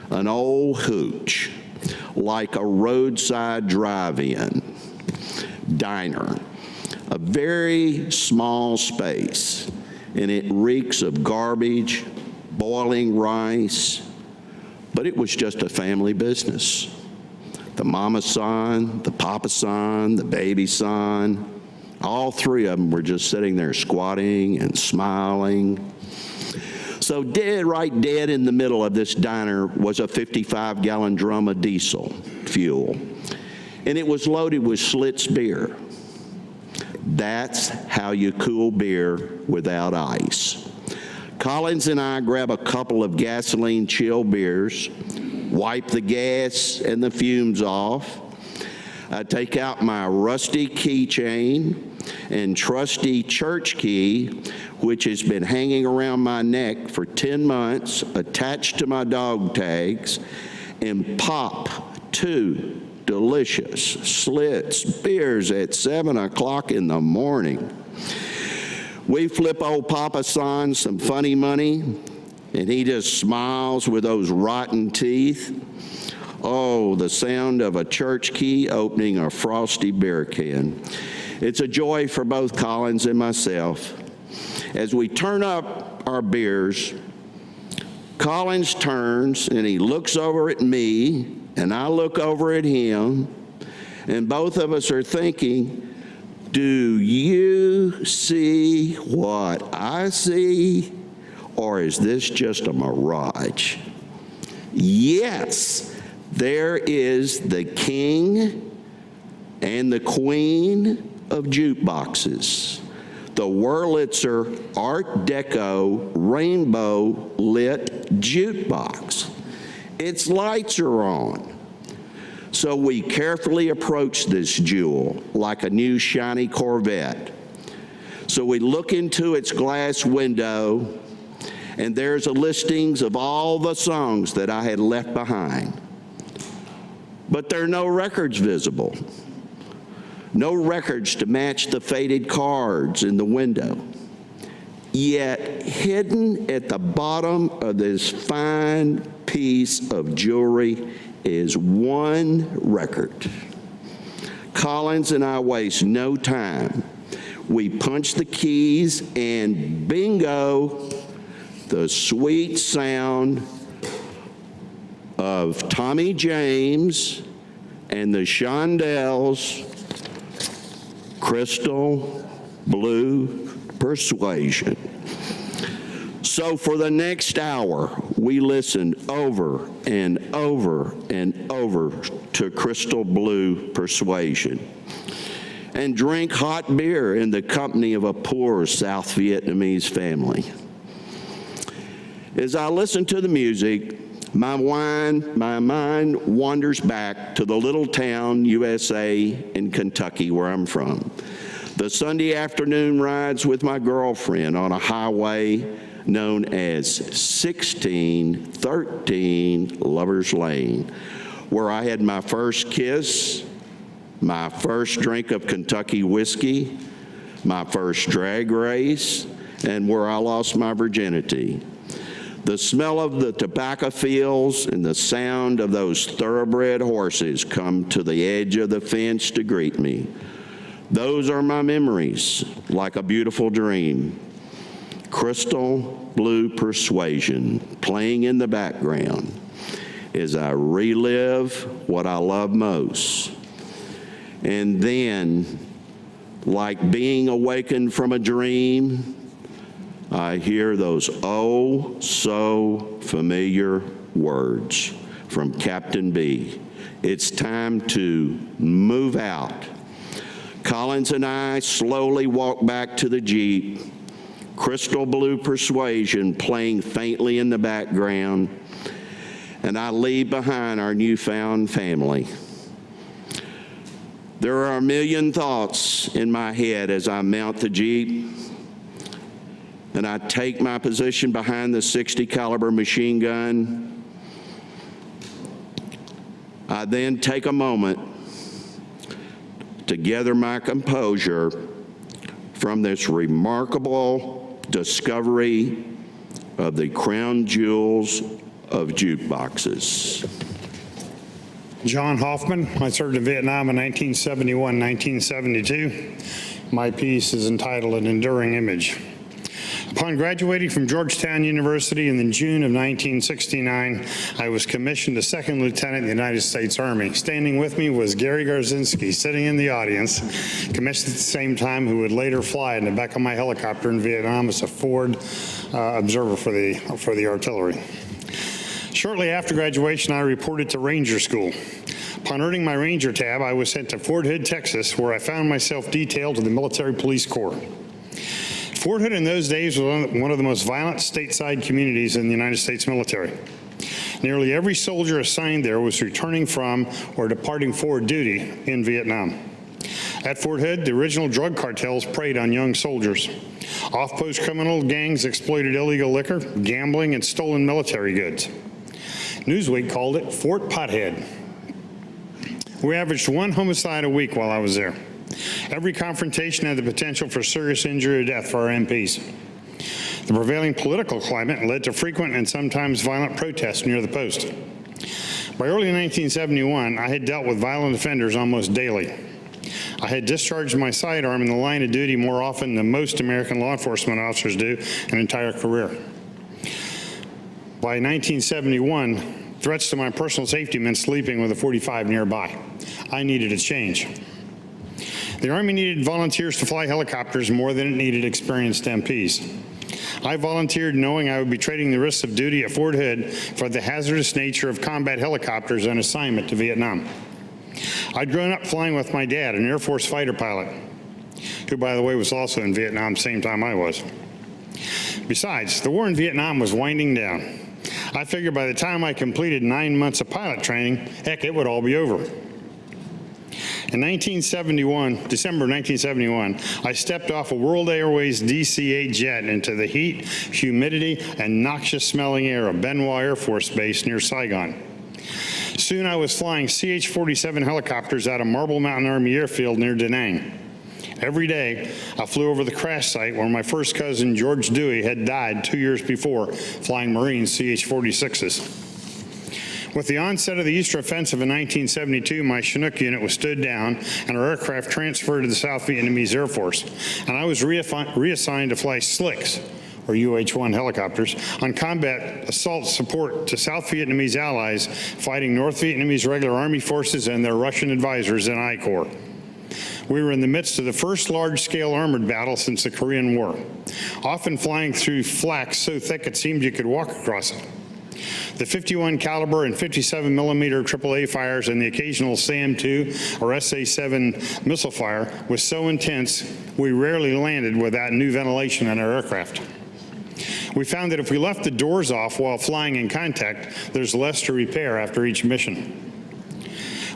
K: an old hooch, like a roadside drive-in diner, a very small space, and it reeks of garbage, boiling rice, but it was just a family business. The mama son, the papa son, the baby son, All three of them were just sitting there squatting and smiling. So right dead in the middle of this diner was a 55-gallon drum of diesel fuel, and it was loaded with Schlitz beer. That's how you cool beer without ice. Collins and I grab a couple of gasoline chill beers, wipe the gas and the fumes off. I take out my rusty keychain and trusty church key, which has been hanging around my neck for 10 months, attached to my dog tags, and pop 2 delicious Schlitz beers at 7 o'clock in the morning. We flip old Papa San some funny money, and he just smiles with those rotten teeth. Oh, the sound of a church key opening a frosty beer can. It's a joy for both Collins and myself. As we turn up our beers, Collins turns and he looks over at me, and I look over at him, and both of us are thinking, do you see what I see, or is this just a mirage? Yes, there is the king and the queen of jukeboxes, the Wurlitzer Art Deco rainbow lit jukebox. Its lights are on. So we carefully approach this jewel like a new shiny Corvette. So we look into its glass window, and there's a listings of all the songs that I had left behind. But there are no records visible. No records to match the faded cards in the window. Yet hidden at the bottom of this fine piece of jewelry is one record. Collins and I waste no time. We punch the keys, and bingo, the sweet sound of Tommy James and the Shondells' Crystal Blue Persuasion. So for the next hour, we listened over and over and over to Crystal Blue Persuasion and drank hot beer in the company of a poor South Vietnamese family. As I listened to the music, my mind wanders back to the little town, USA, in Kentucky, where I'm from. The Sunday afternoon rides with my girlfriend on a highway known as 1613 Lover's Lane, where I had my first kiss, my first drink of Kentucky whiskey, my first drag race, and where I lost my virginity. The smell of the tobacco fields and the sound of those thoroughbred horses come to the edge of the fence to greet me. Those are my memories, like a beautiful dream. Crystal Blue Persuasion playing in the background as I relive what I love most. And then, like being awakened from a dream, I hear those oh so familiar words from Captain B. It's time to move out. Collins and I slowly walk back to the Jeep, Crystal Blue Persuasion playing faintly in the background, and I leave behind our newfound family. There are a million thoughts in my head as I mount the Jeep, and I take my position behind the 60 caliber machine gun. I then take a moment to gather my composure from this remarkable discovery of the crown jewels of jukeboxes.
L: John Hoffman. I served in Vietnam in 1971, 1972. My piece is entitled An Enduring Image. Upon graduating from Georgetown University in June of 1969, I was commissioned a second lieutenant in the United States Army. Standing with me was Gary Garzinski, sitting in the audience, commissioned at the same time, who would later fly in the back of my helicopter in Vietnam as a forward observer for the artillery. Shortly after graduation, I reported to Ranger School. Upon earning my Ranger tab, I was sent to Fort Hood, Texas, where I found myself detailed to the Military Police Corps. Fort Hood in those days was one of the most violent stateside communities in the United States military. Nearly every soldier assigned there was returning from or departing for duty in Vietnam. At Fort Hood, the original drug cartels preyed on young soldiers. Off-post criminal gangs exploited illegal liquor, gambling, and stolen military goods. Newsweek called it Fort Pothead. We averaged one homicide a week while I was there. Every confrontation had the potential for serious injury or death for our MPs. The prevailing political climate led to frequent and sometimes violent protests near the post. By early 1971, I had dealt with violent offenders almost daily. I had discharged my sidearm in the line of duty more often than most American law enforcement officers do an entire career. By 1971, threats to my personal safety meant sleeping with a .45 nearby. I needed a change. The Army needed volunteers to fly helicopters more than it needed experienced MPs. I volunteered knowing I would be trading the risks of duty at Fort Hood for the hazardous nature of combat helicopters on assignment to Vietnam. I'd grown up flying with my dad, an Air Force fighter pilot, who, by the way, was also in Vietnam same time I was. Besides, the war in Vietnam was winding down. I figured by the time I completed 9 months of pilot training, heck, it would all be over. In December 1971, I stepped off a World Airways DC-8 jet into the heat, humidity, and noxious-smelling air of Ben Hoa Air Force Base near Saigon. Soon I was flying CH-47 helicopters out of Marble Mountain Army Airfield near Da Nang. Every day, I flew over the crash site where my first cousin, George Dewey, had died 2 years before flying Marine CH-46s. With the onset of the Eastern Offensive in 1972, my Chinook unit was stood down and our aircraft transferred to the South Vietnamese Air Force, and I was reassigned to fly SLICs, or UH-1 helicopters, on combat assault support to South Vietnamese allies fighting North Vietnamese regular Army forces and their Russian advisors in I Corps. We were in the midst of the first large-scale armored battle since the Korean War, often flying through flak so thick it seemed you could walk across it. The 51 caliber and 57 millimeter AAA fires and the occasional SAM-2 or SA-7 missile fire was so intense we rarely landed without new ventilation in our aircraft. We found that if we left the doors off while flying in contact, there's less to repair after each mission.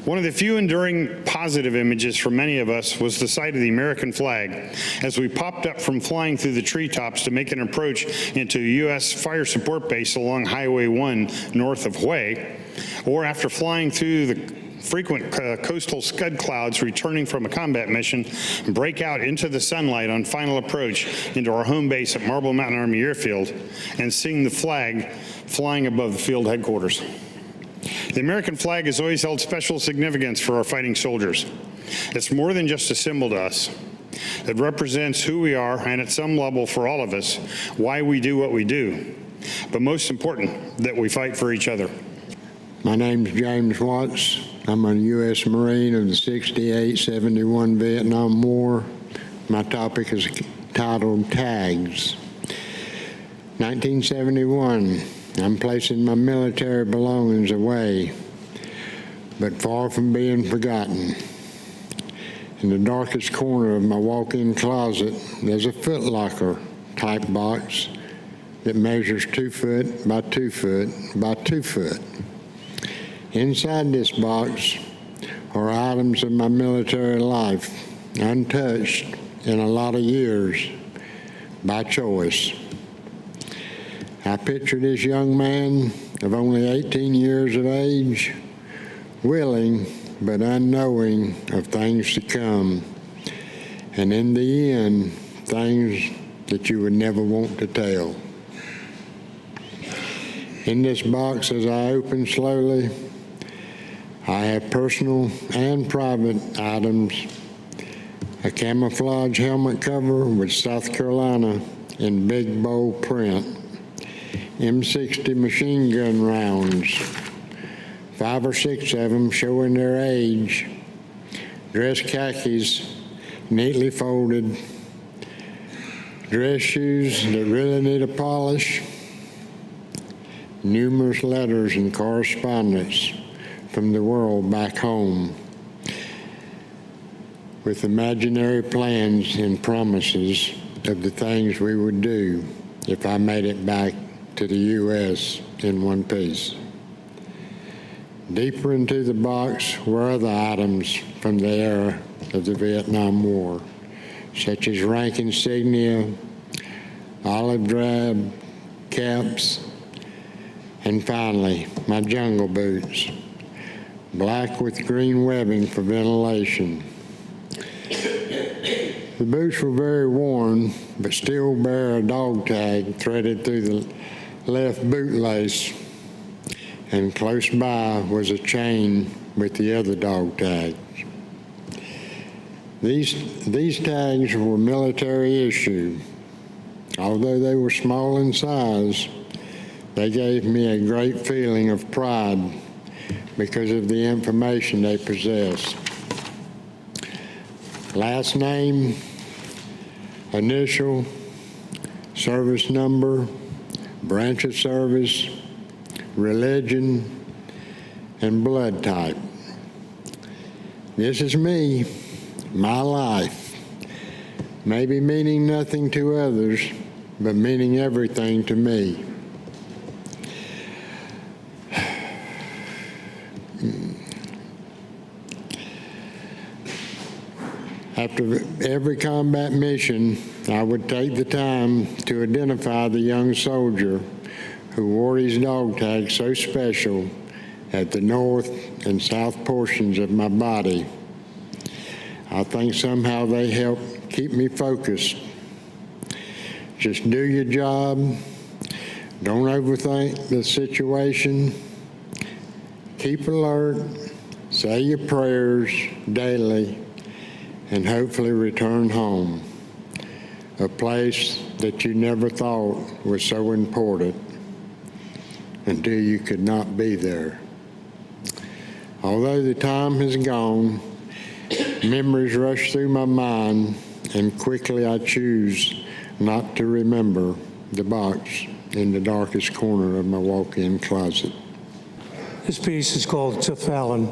L: One of the few enduring positive images for many of us was the sight of the American flag as we popped up from flying through the treetops to make an approach into a U.S. fire support base along Highway 1 north of Hue, or after flying through the frequent coastal scud clouds returning from a combat mission, break out into the sunlight on final approach into our home base at Marble Mountain Army Airfield and seeing the flag flying above the field headquarters. The American flag has always held special significance for our fighting soldiers. It's more than just a symbol to us. It represents who we are, and at some level for all of us, why we do what we do. But most important, that we fight for each other.
M: My name's James Watts. I'm a U.S. Marine of the 68-71 Vietnam War. My topic is titled Tags. 1971. I'm placing my military belongings away, but far from being forgotten. In the darkest corner of my walk-in closet, there's a Foot Locker type box that measures 2 foot by 2 foot by 2 foot. Inside this box are items of my military life, untouched in a lot of years, by choice. I picture this young man of only 18 years of age, willing but unknowing of things to come, and in the end, things that you would never want to tell. In this box, as I open slowly, I have personal and private items, a camouflage helmet cover with South Carolina in big bold print. M60 machine gun rounds, 5 or 6 of them showing their age, dress khakis neatly folded, dress shoes that really need a polish, numerous letters and correspondence from the world back home with imaginary plans and promises of the things we would do if I made it back to the U.S. in one piece. Deeper into the box were other items from the era of the Vietnam War, such as rank insignia, olive drab caps, and finally, my jungle boots, black with green webbing for ventilation. The boots were very worn, but still bear a dog tag threaded through the left bootlace, and close by was a chain with the other dog tags. These tags were military issue. Although they were small in size, they gave me a great feeling of pride because of the information they possessed. Last name, initial, service number, branch of service, religion, and blood type. This is me, my life, maybe meaning nothing to others, but meaning everything to me. After every combat mission, I would take the time to identify the young soldier who wore his dog tag so special at the north and south portions of my body. I think somehow they help keep me focused. Just do your job. Don't overthink the situation. Keep alert. Say your prayers daily, and hopefully return home, a place that you never thought was so important until you could not be there. Although the time has gone, memories rush through my mind, and quickly I choose not to remember the box in the darkest corner of my walk-in closet.
C: This piece is called To Fallon,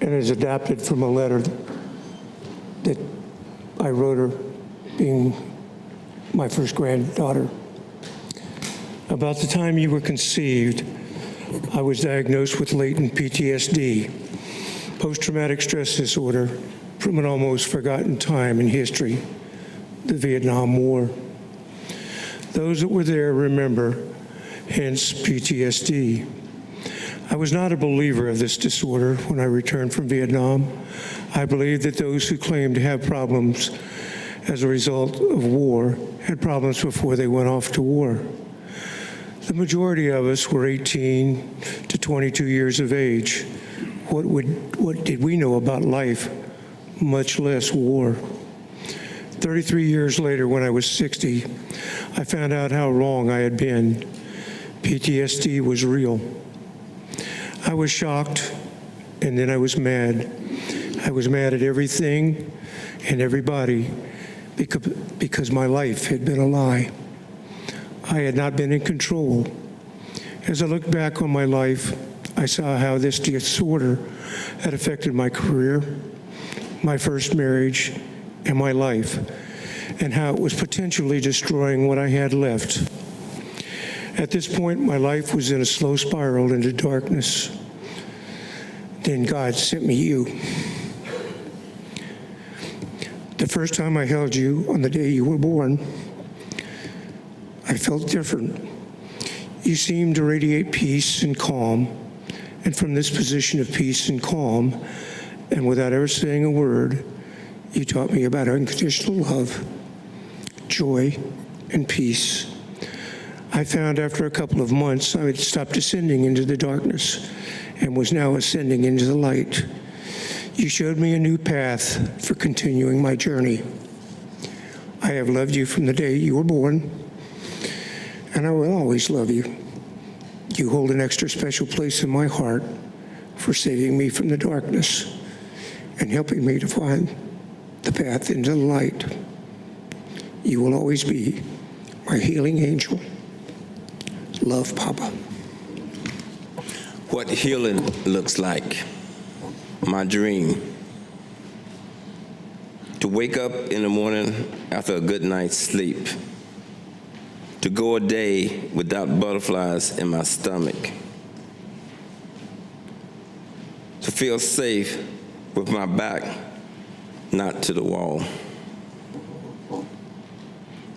C: and is adapted from a letter that I wrote her, being my first granddaughter. About the time you were conceived, I was diagnosed with latent PTSD, post-traumatic stress disorder, from an almost forgotten time in history, the Vietnam War. Those that were there remember, hence PTSD. I was not a believer of this disorder when I returned from Vietnam. I believed that those who claimed to have problems as a result of war had problems before they went off to war. The majority of us were 18 to 22 years of age. What did we know about life, much less war? 33 years later, when I was 60, I found out how wrong I had been. PTSD was real. I was shocked, and then I was mad. I was mad at everything and everybody because my life had been a lie. I had not been in control. As I looked back on my life, I saw how this disorder had affected my career, my first marriage, and my life, and how it was potentially destroying what I had left. At this point, my life was in a slow spiral into darkness. Then God sent me you. The first time I held you on the day you were born, I felt different. You seemed to radiate peace and calm, and from this position of peace and calm, and without ever saying a word, you taught me about unconditional love, joy, and peace. I found after a couple of months I had stopped descending into the darkness and was now ascending into the light. You showed me a new path for continuing my journey. I have loved you from the day you were born, and I will always love you. You hold an extra special place in my heart for saving me from the darkness and helping me to find the path into the light. You will always be my healing angel. Love, Papa.
E: What healing looks like. My dream. To wake up in the morning after a good night's sleep. To go a day without butterflies in my stomach. To feel safe with my back not to the wall.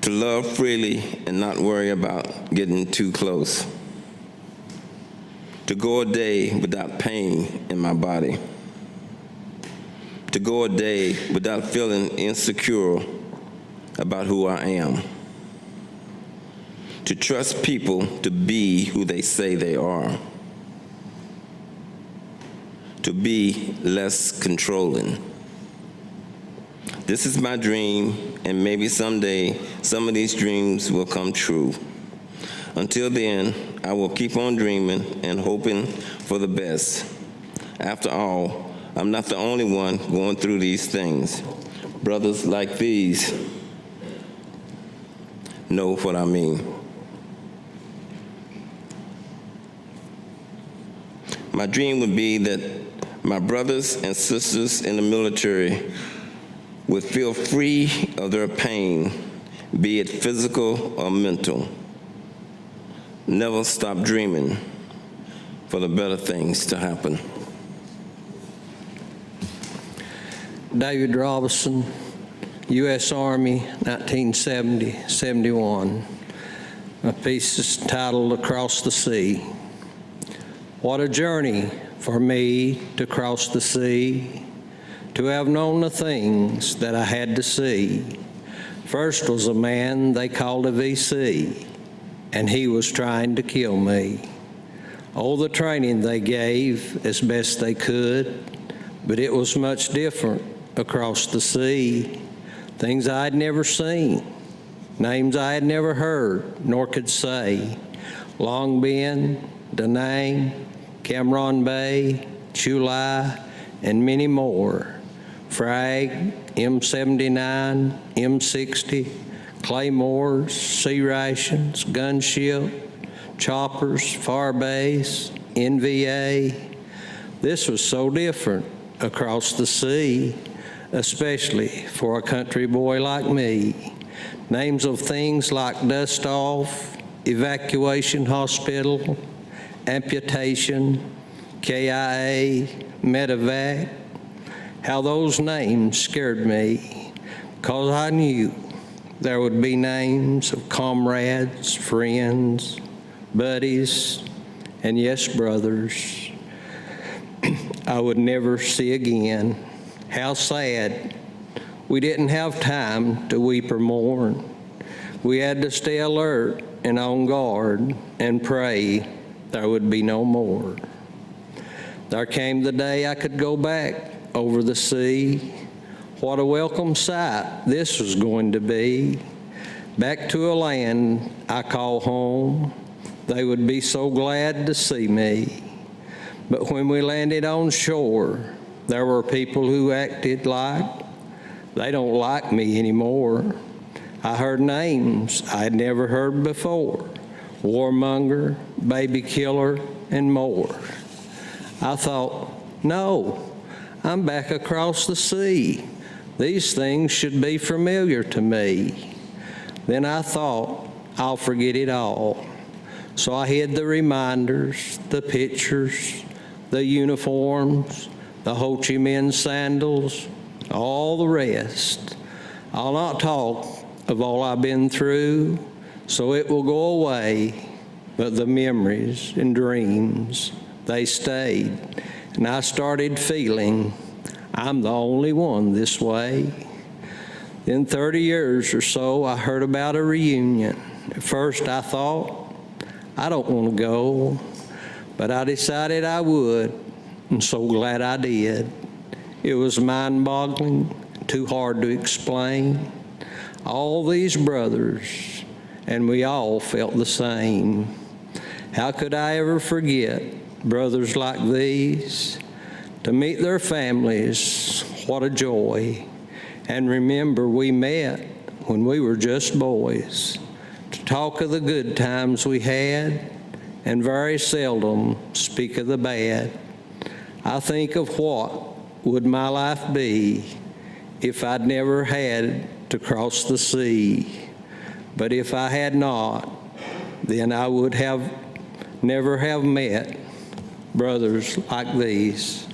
E: To love freely and not worry about getting too close. To go a day without pain in my body. To go a day without feeling insecure about who I am. To trust people to be who they say they are. To be less controlling. This is my dream, and maybe someday some of these dreams will come true. Until then, I will keep on dreaming and hoping for the best. After all, I'm not the only one going through these things. Brothers like these know what I mean. My dream would be that my brothers and sisters in the military would feel free of their pain, be it physical or mental. Never stop dreaming for the better things to happen.
N: David Robinson, U.S. Army, 1970-71. My piece is titled Across the Sea. What a journey for me to cross the sea, to have known the things that I had to see. First was a man they called a VC, and he was trying to kill me. Oh, the training they gave as best they could, but it was much different across the sea. Things I had never seen, names I had never heard nor could say. Long Bend, Da Nang, Cameron Bay, Chulai, and many more. Frag, M79, M60, claymores, sea rations, gunship, choppers, far base, NVA. This was so different across the sea, especially for a country boy like me. Names of things like dust off, evacuation hospital, amputation, KIA, medevac. How those names scared me, because I knew there would be names of comrades, friends, buddies, and yes, brothers, I would never see again. How sad. We didn't have time to weep or mourn. We had to stay alert and on guard and pray there would be no more. There came the day I could go back over the sea. What a welcome sight this was going to be. Back to a land I call home. They would be so glad to see me. But when we landed on shore, there were people who acted like they don't like me anymore. I heard names I'd never heard before. Warmonger, baby killer, and more. I thought, no, I'm back across the sea. These things should be familiar to me. Then I thought, I'll forget it all. So I hid the reminders, the pictures, the uniforms, the Ho Chi Minh sandals, all the rest. I'll not talk of all I've been through, so it will go away, but the memories and dreams, they stayed. And I started feeling I'm the only one this way. Then 30 years or so, I heard about a reunion. At first I thought, I don't want to go, but I decided I would, and so glad I did. It was mind-boggling, too hard to explain. all these brothers, and we all felt the same. How could I ever forget brothers like these? To meet their families, what a joy. And remember, we met when we were just boys, to talk of the good times we had, and very seldom speak of the bad. I think of what would my life be if I'd never had to cross the sea. But if I had not, then I would have never have met brothers like these.